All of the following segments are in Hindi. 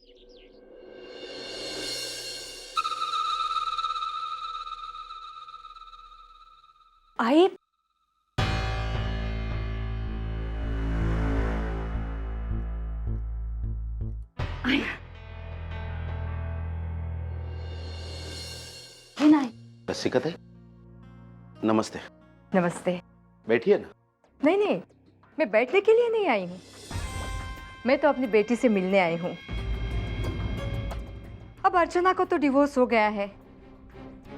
आई आई नहीं। रसिकत है, नमस्ते। नमस्ते। बैठिए ना। नहीं नहीं, मैं बैठने के लिए नहीं आई हूँ, मैं तो अपनी बेटी से मिलने आई हूँ। अब अर्चना को तो डिवोर्स हो गया है,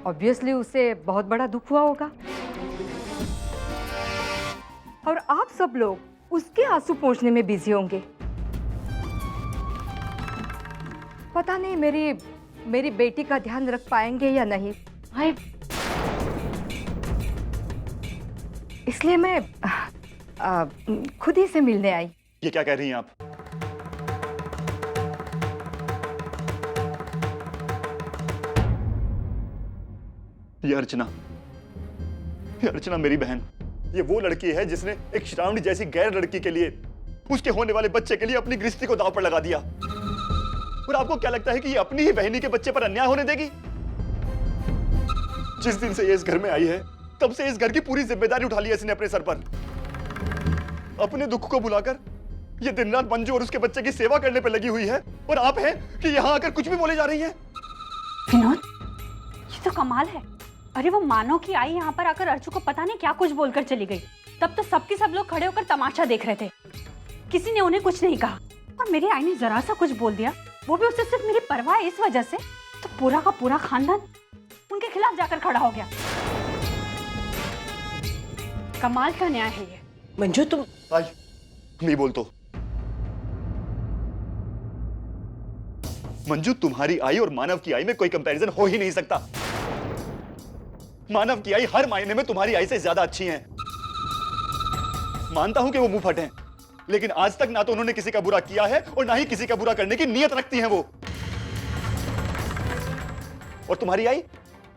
ऑब्वियसली उसे बहुत बड़ा दुख हुआ होगा और आप सब लोग उसके आंसू पोंछने में बिजी होंगे। पता नहीं मेरी बेटी का ध्यान रख पाएंगे या नहीं। हाय, इसलिए मैं खुद ही से मिलने आई। ये क्या कह रही हैं आप? ये अर्चना मेरी बहन, ये वो लड़की है जिसने एक श्रावणी जैसी गैर लड़की के लिए, उसके होने वाले बच्चे के लिए अपनी गृहस्थी को दांव पर लगा दिया। और आपको क्या लगता है कि ये अपनी ही बहनी के बच्चे पर अन्याय होने देगी? जिस दिन से ये इस घर में आई है, तब से इस घर की पूरी जिम्मेदारी उठा ली है इसने अपने सर पर। अपने दुख को भुलाकर ये दिन रात मंजू और उसके बच्चे की सेवा करने पर लगी हुई है, और आप हैं कि यहां आकर कुछ भी बोले जा रही हैं। विनोद, ये तो कमाल है। अरे वो मानो कि आई यहाँ पर आकर अर्चू को पता नहीं क्या कुछ बोलकर चली गई। तब तो सबके सब लोग खड़े होकर तमाशा देख रहे थे, किसी ने उन्हें कुछ नहीं कहा। और मेरी आई ने जरा सा कुछ बोल दिया, वो भी उससे सिर्फ मेरी परवाह है इस वजह से, तो पूरा का पूरा खानदान उनके खिलाफ जाकर खड़ा हो गया। कमाल का न्याय है ये। मंजू तुम आई नहीं बोल तो। मंजू, तुम्हारी आई और मानव की आई में कोई कंपैरिजन हो ही नहीं सकता। मानव की आई हर मायने में तुम्हारी आई से ज्यादा अच्छी हैं। मानता हूं कि वो मुंह फट हैं, लेकिन आज तक ना तो उन्होंने किसी का बुरा किया है और ना ही किसी का बुरा करने की नीयत रखती हैं वो। और तुम्हारी आई,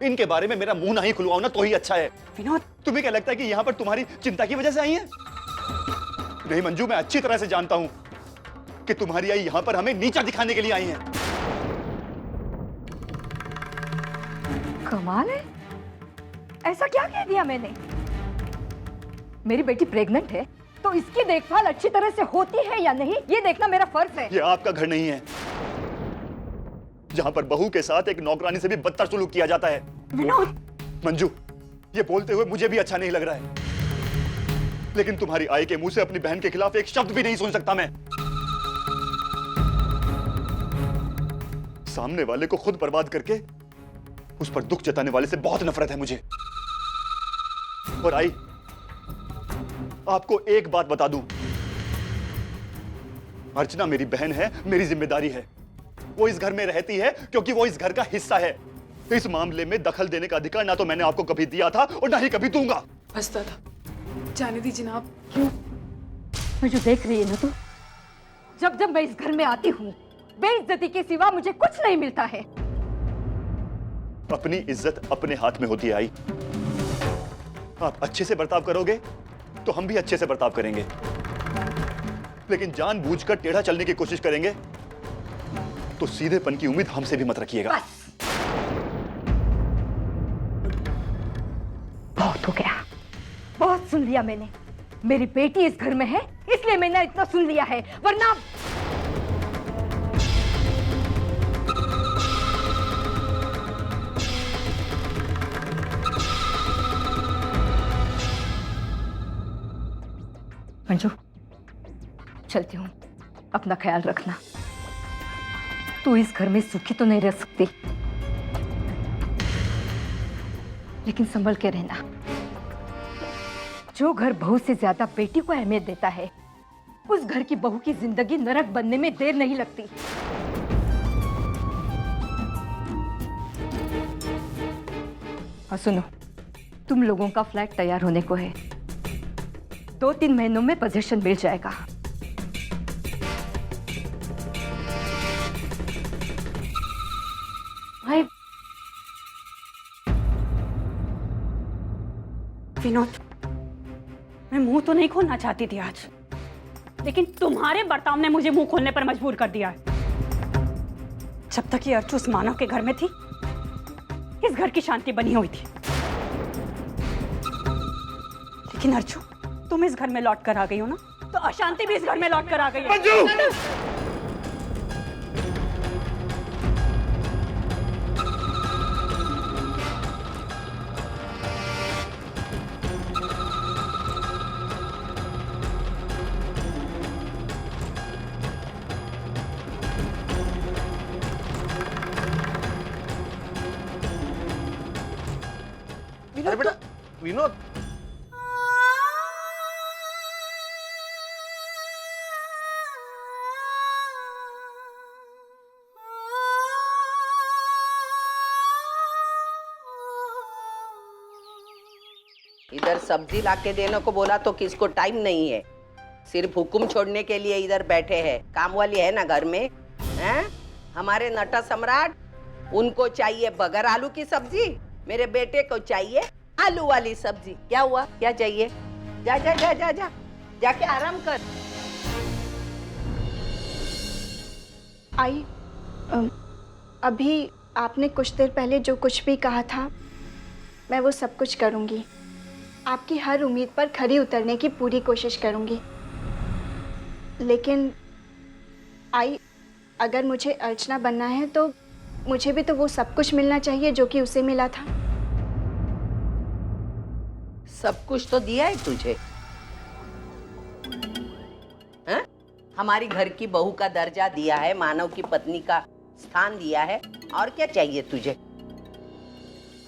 इनके बारे में मेरा मुंह ना ही खुलवाओ ना तो ही अच्छा है। विनोद, तुम्हें क्या लगता है कि यहां पर तुम्हारी चिंता की वजह से आई हैं? नहीं मंजू, मैं अच्छी तरह से जानता हूं कि तुम्हारी आई यहां पर हमें नीचा दिखाने के लिए आई हैं। कमाल है, ऐसा क्या कह दिया मैंने? मेरी बेटी प्रेग्नेंट है तो इसकी देखभाल अच्छी तरह से होती है या नहीं, ये देखना मेरा फर्ज है। ये आपका घर नहीं है जहां पर बहू के साथ एक नौकरानी से भी बदतर सुलूक किया जाता है। विनोद, मंजू, ये बोलते हुए मुझे भी अच्छा नहीं लग रहा है, लेकिन तुम्हारी आई के मुंह से अपनी बहन के खिलाफ एक शब्द भी नहीं सुन सकता मैं। सामने वाले को खुद बर्बाद करके उस पर दुख जताने वाले से बहुत नफरत है मुझे। और आई, आपको एक बात बता दूं, अर्चना मेरी बहन है, मेरी जिम्मेदारी है। वो इस घर में रहती है क्योंकि वो इस घर का हिस्सा है। इस मामले में दखल देने का अधिकार ना तो मैंने आपको कभी दिया था और ना ही कभी दूंगा। बस दादा, जाने दीजिए ना आप। क्यों? मुझे देख रही है ना तू, जब जब मैं इस घर में आती हूँ बेइज्जती के सिवा मुझे कुछ नहीं मिलता है। अपनी इज्जत अपने हाथ में होती है आई। आप अच्छे से बर्ताव करोगे तो हम भी अच्छे से बर्ताव करेंगे, लेकिन जानबूझकर टेढ़ा चलने की कोशिश करेंगे तो सीधेपन की उम्मीद हमसे भी मत रखिएगा। बहुत हो गया, बहुत सुन लिया मैंने। मेरी बेटी इस घर में है इसलिए मैंने इतना सुन लिया है, वरना मंजू चलती हूँ, अपना ख्याल रखना। तू इस घर में सुखी तो नहीं रह सकती, लेकिन संभल के रहना। जो घर बहू से ज्यादा बेटी को अहमियत देता है, उस घर की बहू की जिंदगी नरक बनने में देर नहीं लगती। और सुनो, तुम लोगों का फ्लैट तैयार होने को है, 2-3 महीनों में पोजीशन मिल जाएगा। भाई विनोद, मैं मुंह तो नहीं खोलना चाहती थी आज, लेकिन तुम्हारे बर्ताव ने मुझे मुंह खोलने पर मजबूर कर दिया है। जब तक ये अर्चू उस मानव के घर में थी, इस घर की शांति बनी हुई थी। लेकिन अर्चू, तुम इस घर में लौट कर आ गई हो ना, तो अशांति भी इस घर में लौट कर आ गई है। अरे बेटा विनोद, इधर सब्जी लाके देने को बोला तो किसको टाइम नहीं है, सिर्फ हुक्म छोड़ने के लिए इधर बैठे हैं। काम वाली है ना घर में, हैं? हमारे नटा सम्राट, उनको चाहिए बगैर आलू की सब्जी, मेरे बेटे को चाहिए आलू वाली सब्जी। क्या हुआ, क्या चाहिए? जा जा जा जा जा जाके आराम कर। आई, अभी आपने कुछ देर पहले जो कुछ भी कहा था, मैं वो सब कुछ करूंगी। आपकी हर उम्मीद पर खरी उतरने की पूरी कोशिश करूंगी। लेकिन आई, अगर मुझे अर्चना बनना है तो मुझे भी तो वो सब कुछ मिलना चाहिए जो कि उसे मिला था। सब कुछ तो दिया है तुझे, हैं? हमारी घर की बहू का दर्जा दिया है, मानव की पत्नी का स्थान दिया है, और क्या चाहिए तुझे?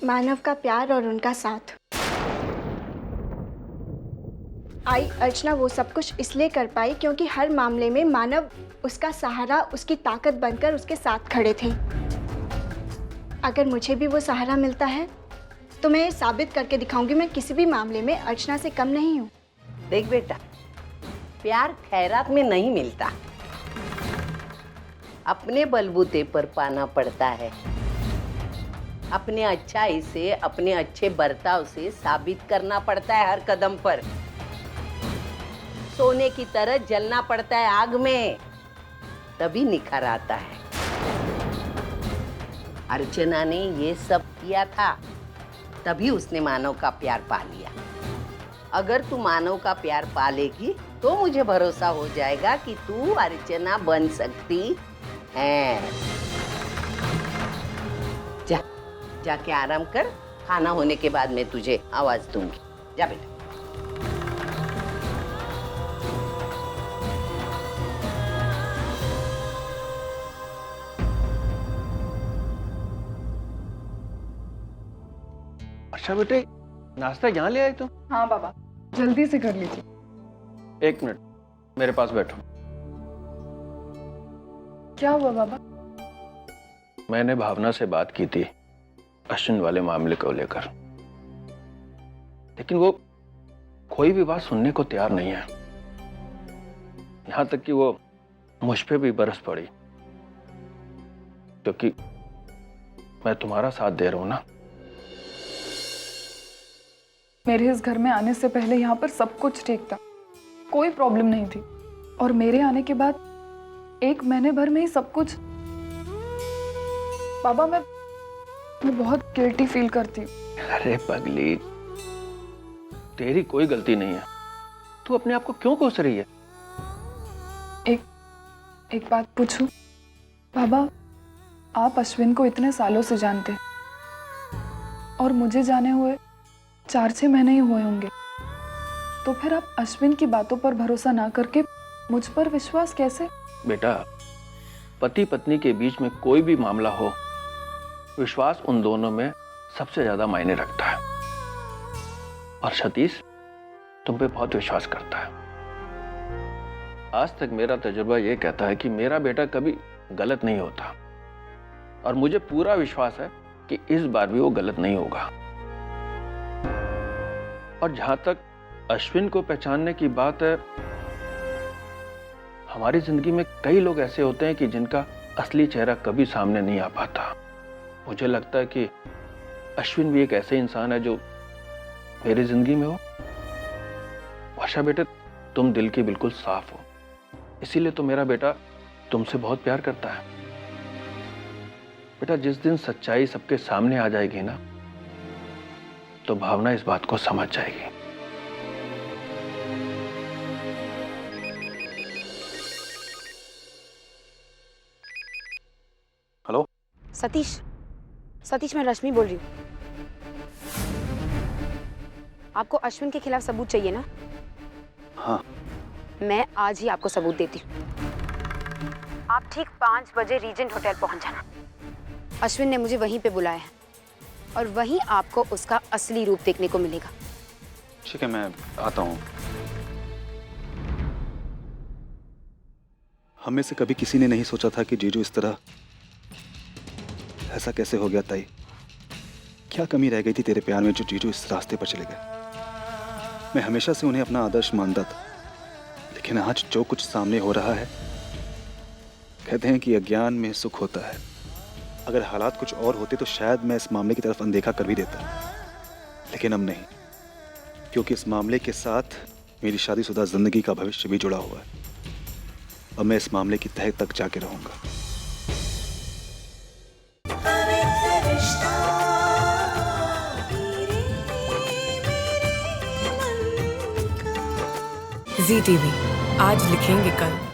मानव का प्यार और उनका साथ। आई, अर्चना वो सब कुछ इसलिए कर पाई क्योंकि हर मामले में मानव उसका सहारा, उसकी ताकत बनकर उसके साथ खड़े थे। अगर मुझे भी वो सहारा मिलता है तो मैं साबित करके दिखाऊंगी मैं किसी भी मामले में अर्चना से कम नहीं हूँ। देख बेटा, प्यार खैरात में नहीं मिलता, अपने बलबूते पर पाना पड़ता है। अपने अच्छाई से, अपने अच्छे बर्ताव से साबित करना पड़ता है हर कदम पर। सोने की तरह जलना पड़ता है आग में, तभी निखर आता है। अर्चना ने ये सब किया था, तभी उसने मानव का प्यार पा लिया। अगर तू मानव का प्यार पालेगी तो मुझे भरोसा हो जाएगा कि तू अर्चना बन सकती है। जा, जाके आराम कर, खाना होने के बाद मैं तुझे आवाज दूंगी। जा बेटा। अच्छा बेटे, नाश्ता यहाँ ले आए तुम? हाँ बाबा, जल्दी से कर लीजिए। एक मिनट, मेरे पास बैठो। क्या हुआ बाबा? मैंने भावना से बात की थी अश्विन वाले मामले को लेकर, लेकिन वो कोई भी बात सुनने को तैयार नहीं है। यहां तक कि वो मुझ पे भी बरस पड़ी, क्योंकि मैं तुम्हारा साथ दे रहा हूं ना। मेरे इस घर में आने से पहले यहाँ पर सब कुछ ठीक था, कोई प्रॉब्लम नहीं थी, और मेरे आने के बाद 1 महीने भर में ही सब कुछ। बाबा, मैं बहुत गिल्टी फील करती हूँ। अरे पगली, तेरी कोई गलती नहीं है, तू अपने आप को क्यों कोस रही है? एक बात पूछूं? बाबा, आप अश्विन को इतने सालों से जानते और मुझे जाने हुए 4-6 महीने ही हुए होंगे, तो फिर आप अश्विन की बातों पर भरोसा ना करके मुझ पर विश्वास कैसे? बेटा, पति पत्नी के बीच में कोई भी मामला हो, विश्वास उन दोनों में सबसे ज्यादा मायने रखता है। और सतीश तुम पे बहुत विश्वास करता है। आज तक मेरा तजुर्बा ये कहता है कि मेरा बेटा कभी गलत नहीं होता, और मुझे पूरा विश्वास है कि इस बार भी वो गलत नहीं होगा। और जहां तक अश्विन को पहचानने की बात है, हमारी जिंदगी में कई लोग ऐसे होते हैं कि जिनका असली चेहरा कभी सामने नहीं आ पाता। मुझे लगता है कि अश्विन भी एक ऐसे इंसान है जो मेरी जिंदगी में हो। वर्षा बेटे, तुम दिल की बिल्कुल साफ हो, इसीलिए तो मेरा बेटा तुमसे बहुत प्यार करता है। बेटा जिस दिन सच्चाई सबके सामने आ जाएगी ना, तो भावना इस बात को समझ जाएगी। हेलो सतीश, मैं रश्मि बोल रही हूँ। आपको अश्विन के खिलाफ सबूत चाहिए ना? हाँ। मैं आज ही आपको सबूत देती हूँ। आप ठीक 5 बजे रीजेंट होटल पहुंच जाना। अश्विन ने मुझे वहीं पे बुलाया है और वहीं आपको उसका असली रूप देखने को मिलेगा। ठीक है, मैं आता हूँ। हम में से कभी किसी ने नहीं सोचा था कि जीजू इस तरह, ऐसा कैसे हो गया ताई? क्या कमी रह गई थी तेरे प्यार में जो जीजू इस रास्ते पर चले गए? मैं हमेशा से उन्हें अपना आदर्श मानता था, लेकिन आज जो कुछ सामने हो रहा है, कहते हैं कि अज्ञान में सुख होता है। अगर हालात कुछ और होते तो शायद मैं इस मामले की तरफ अनदेखा कर भी देता, लेकिन अब नहीं, क्योंकि इस मामले के साथ मेरी शादीशुदा जिंदगी का भविष्य भी जुड़ा हुआ है। अब मैं इस मामले की तह तक जाके रहूंगा। ZTV, आज लिखेंगे कल।